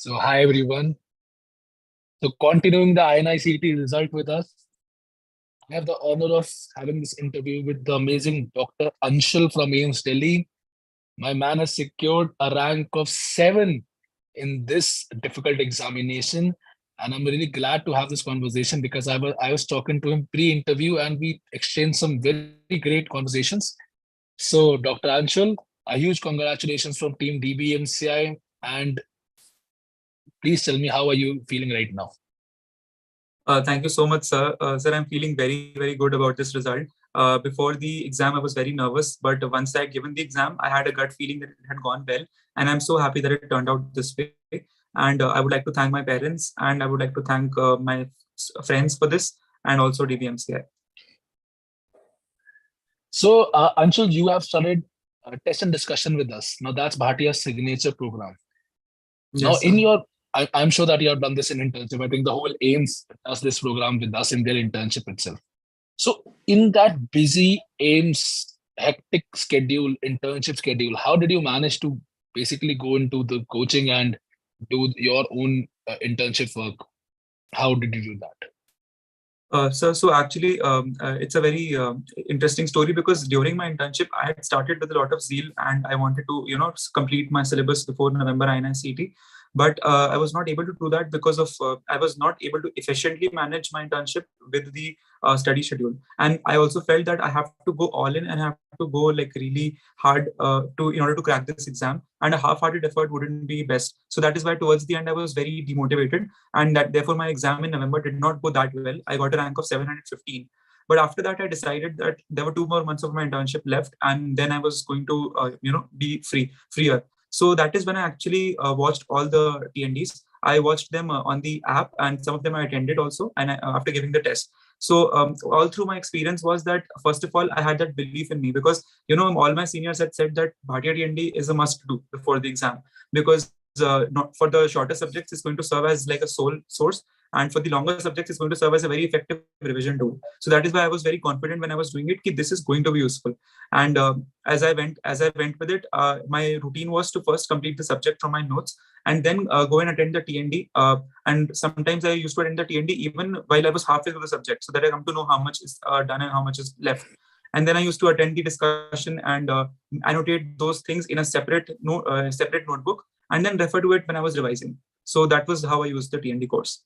Hi everyone. Continuing the INICET result with us, I have the honor of having this interview with the amazing Dr. Anshul from AIMS Delhi. My man has secured a rank of 7 in this difficult examination, and I'm really glad to have this conversation because I was talking to him pre-interview and we exchanged some very great conversations. So, Dr. Anshul, a huge congratulations from Team DBMCI, and please tell me how are you feeling right now? Thank you so much, sir. Sir, I'm feeling very, very good about this result. Before the exam, I was very nervous, but once I had given the exam, I had a gut feeling that it had gone well. And I'm so happy that it turned out this way. And I would like to thank my parents and I would like to thank my friends for this and also DBMCI. So, Anshul, you have started test and discussion with us. Now, that's Bhatia's signature program. Now, Yes, sir. I'm sure that you have done this in internship. I think the whole AIMS does this program with us in their internship itself. So, in that busy AIMS hectic schedule, internship schedule, how did you manage to basically go into the coaching and do your own internship work? How did you do that? So actually, it's a very interesting story because during my internship, I had started with a lot of zeal and I wanted to, complete my syllabus before November INICET. But I was not able to do that because of I was not able to efficiently manage my internship with the study schedule. And I also felt that I have to go all in and I have to go like really hard to in order to crack this exam. And a half-hearted effort wouldn't be best. So that is why towards the end I was very demotivated, and that therefore my exam in November did not go that well. I got a rank of 715. But after that, I decided that there were 2 more months of my internship left, and then I was going to, be freer. So that is when I actually watched all the TNDs. I watched them on the app, and some of them I attended also. And after giving the test, so all through my experience was that first of all I had that belief in me because all my seniors had said that Bhatia TND is a must do before the exam because not for the shorter subjects it's going to serve as like a sole source, and for the longer subjects it's going to serve as a very effective revision tool. So that is why I was very confident when I was doing it that this is going to be useful. And as I went with it, my routine was to first complete the subject from my notes and then go and attend the TND. And sometimes I used to attend the TND even while I was halfway through the subject, so that I come to know how much is done and how much is left. And then I used to attend the discussion and annotate those things in a separate notebook and then refer to it when I was revising. So that was how I used the TND course.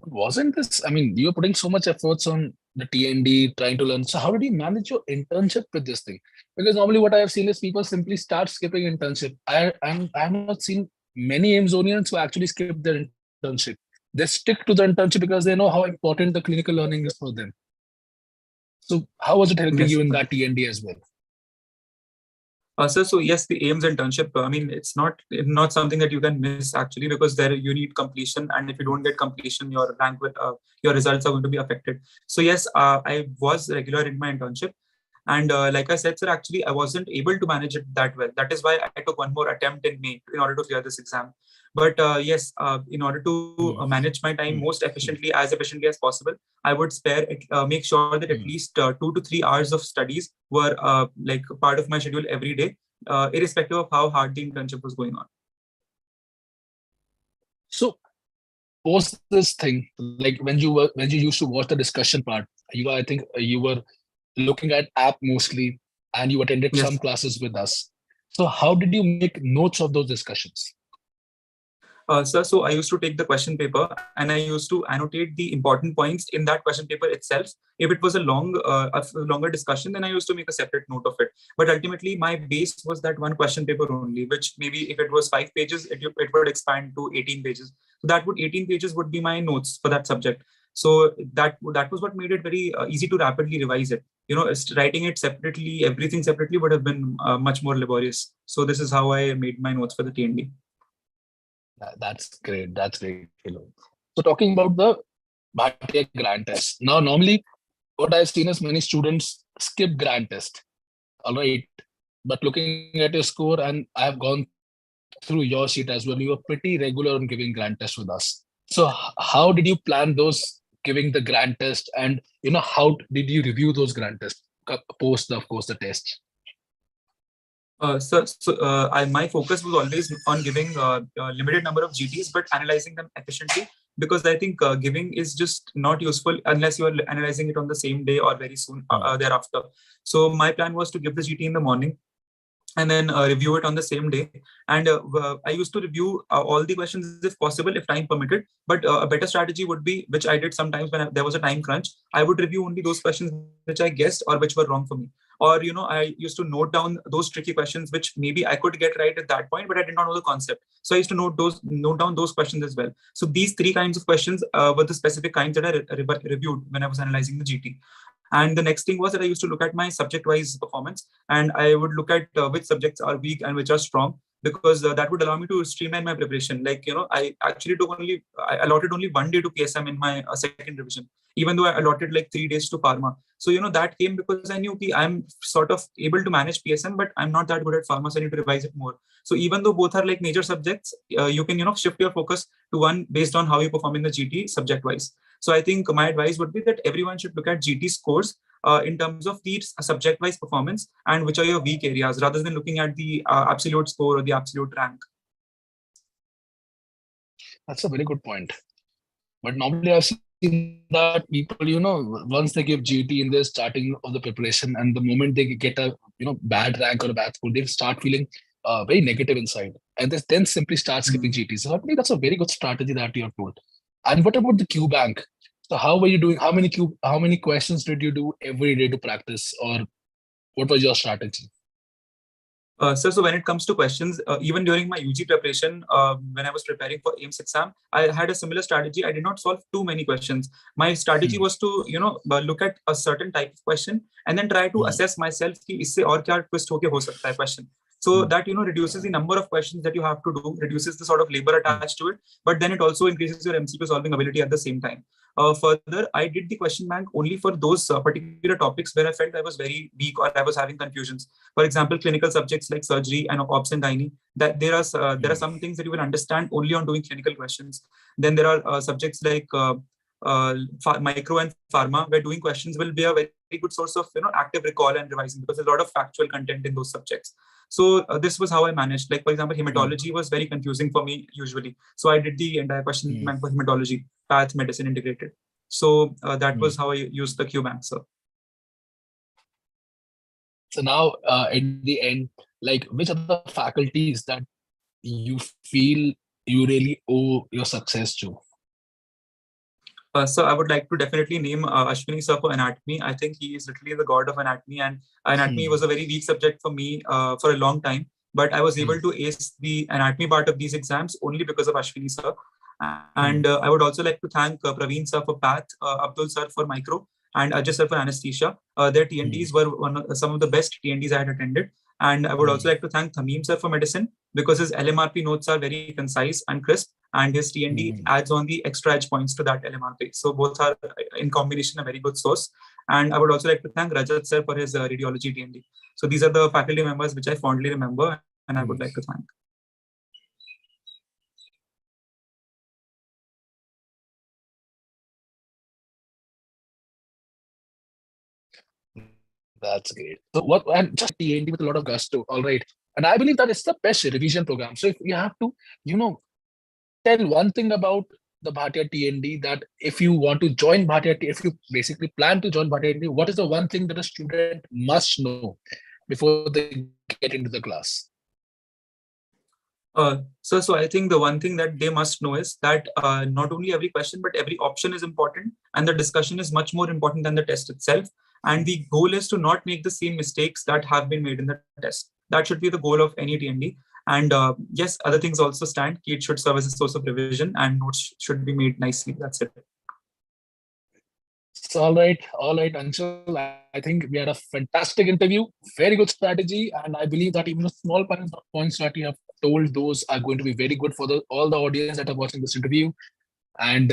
Wasn't this, I mean, you're putting so much efforts on the TND, trying to learn. So how did you manage your internship with this thing? Because normally what I have seen is people simply start skipping internship. I have not seen many Amazonians who actually skip their internship. They stick to the internship because they know how important the clinical learning is for them. So how was it helping Yes. you in that TND as well? So yes, the AIMS internship. I mean, it's not something that you can miss actually because there you need completion, and if you don't get completion, your rank your results are going to be affected. So yes, I was regular in my internship, and like I said, sir, actually I wasn't able to manage it that well. That is why I took one more attempt in May in order to clear this exam. But yes, in order to manage my time most efficiently, as efficiently as possible, I would make sure that at least 2 to 3 hours of studies were like part of my schedule every day, irrespective of how hard the internship was going on. So post this thing, like when you used to watch the discussion part, I think you were looking at app mostly and you attended Yes. some classes with us. So how did you make notes of those discussions? Sir, so I used to take the question paper and I used to annotate the important points in that question paper itself. If it was a longer discussion, then I used to make a separate note of it. But ultimately, my base was that one question paper only, which maybe if it was 5 pages, it would expand to 18 pages. So 18 pages would be my notes for that subject. So that was what made it very easy to rapidly revise it. Writing it separately, everything separately would have been much more laborious. So this is how I made my notes for the TND. That's great. That's great. So talking about the Bhatia grant test. Now, normally what I've seen is many students skip grant test. All right. But looking at your score, and I've gone through your sheet as well, you were pretty regular on giving grant test with us. So how did you plan those giving the grant test, and how did you review those grant tests post, of course, the test? My focus was always on giving a limited number of GTs, but analyzing them efficiently, because I think giving is just not useful unless you are analyzing it on the same day or very soon thereafter. So my plan was to give the GT in the morning and then review it on the same day. And I used to review all the questions if possible, if time permitted. But a better strategy would be, which I did sometimes when there was a time crunch, I would review only those questions which I guessed or which were wrong for me. Or, I used to note down those tricky questions which maybe I could get right at that point, but I did not know the concept. So I used to note down those questions as well. So these three kinds of questions were the specific kinds that I reviewed when I was analyzing the GT. And the next thing was that I used to look at my subject-wise performance, and I would look at which subjects are weak and which are strong, because that would allow me to streamline my preparation. Like, I allotted only 1 day to PSM in my second revision, even though I allotted like 3 days to pharma. So, that came because I knew I'm sort of able to manage PSM, but I'm not that good at pharma, so I need to revise it more. So even though both are like major subjects, you can, shift your focus to one based on how you perform in the GT subject-wise. So I think my advice would be that everyone should look at GT scores in terms of the subject-wise performance and which are your weak areas, rather than looking at the absolute score or the absolute rank. That's a very good point. But normally I've seen that people, once they give GT in the starting of the preparation, and the moment they get a bad rank or a bad score, they start feeling very negative inside, and they then simply start skipping GT. So I think that's a very good strategy that you have told. And what about the Q bank? So how were you doing? How many questions did you do every day to practice, or what was your strategy? So when it comes to questions, even during my UG preparation, when I was preparing for AIMS exam, I had a similar strategy. I did not solve too many questions. My strategy was to, look at a certain type of question and then try to assess myself कि इससे और क्या twist होके हो सकता है question. So that, reduces the number of questions that you have to do, reduces the sort of labor attached to it, but then it also increases your MCQ solving ability at the same time. Further, I did the question bank only for those particular topics where I felt I was very weak or I was having confusions. For example, clinical subjects like surgery and ops and gynae, that there are some things that you will understand only on doing clinical questions. Then there are subjects like micro and pharma, where doing questions will be a very good source of active recall and revising, because there's a lot of factual content in those subjects. So this was how I managed. Like, for example, hematology was very confusing for me usually. So I did the entire question bank for hematology, path, medicine integrated. So that was how I used the Q bank, sir. So now, at the end, like, which are the faculties that you feel you really owe your success to? So I would like to definitely name Ashwini sir for anatomy. I think he is literally the god of anatomy, and anatomy was a very weak subject for me for a long time. But I was able to ace the anatomy part of these exams only because of Ashwini sir. And I would also like to thank Praveen sir for path, Abdul sir for micro, and Ajay sir for anesthesia. Their TNDs were some of the best TNDs I had attended. And I would also like to thank Thameem sir for medicine, because his LMRP notes are very concise and crisp, and his TND adds on the extra edge points to that LMRP. So both are in combination a very good source. And I would also like to thank Rajat sir for his radiology TND. So these are the faculty members which I fondly remember, and I would like to thank. That's great. So what, and just TND with a lot of gusto. All right. And I believe that it's the best revision program. So if you have to, tell one thing about the Bhatia TND, that if you want to join Bhatia, if you basically plan to join Bhatia TND, what is the one thing that a student must know before they get into the class? So I think the one thing that they must know is that not only every question, but every option is important, and the discussion is much more important than the test itself. And the goal is to not make the same mistakes that have been made in the test. That should be the goal of any TND. And yes, other things also stand. It should serve as a source of revision, and notes should be made nicely. That's it. So, all right, Anshul. I think we had a fantastic interview, very good strategy, and I believe that even the small points that you have told, those are going to be very good for all the audience that are watching this interview. And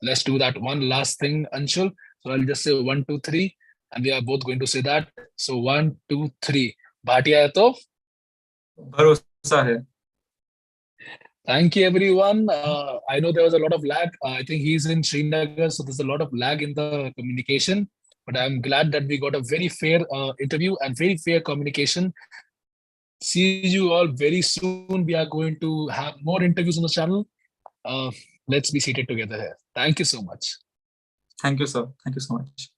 let's do that one last thing, Anshul. So I'll just say 1, 2, 3, and we are both going to say that. So 1, 2, 3. Bhatia hai to Bharosa hai. Thank you, everyone. I know there was a lot of lag. I think he's in Srinagar, so there's a lot of lag in the communication. But I'm glad that we got a very fair interview and very fair communication. See you all very soon. We are going to have more interviews on the channel. Uh, let's be seated together here. Thank you so much. Thank you, sir. Thank you so much.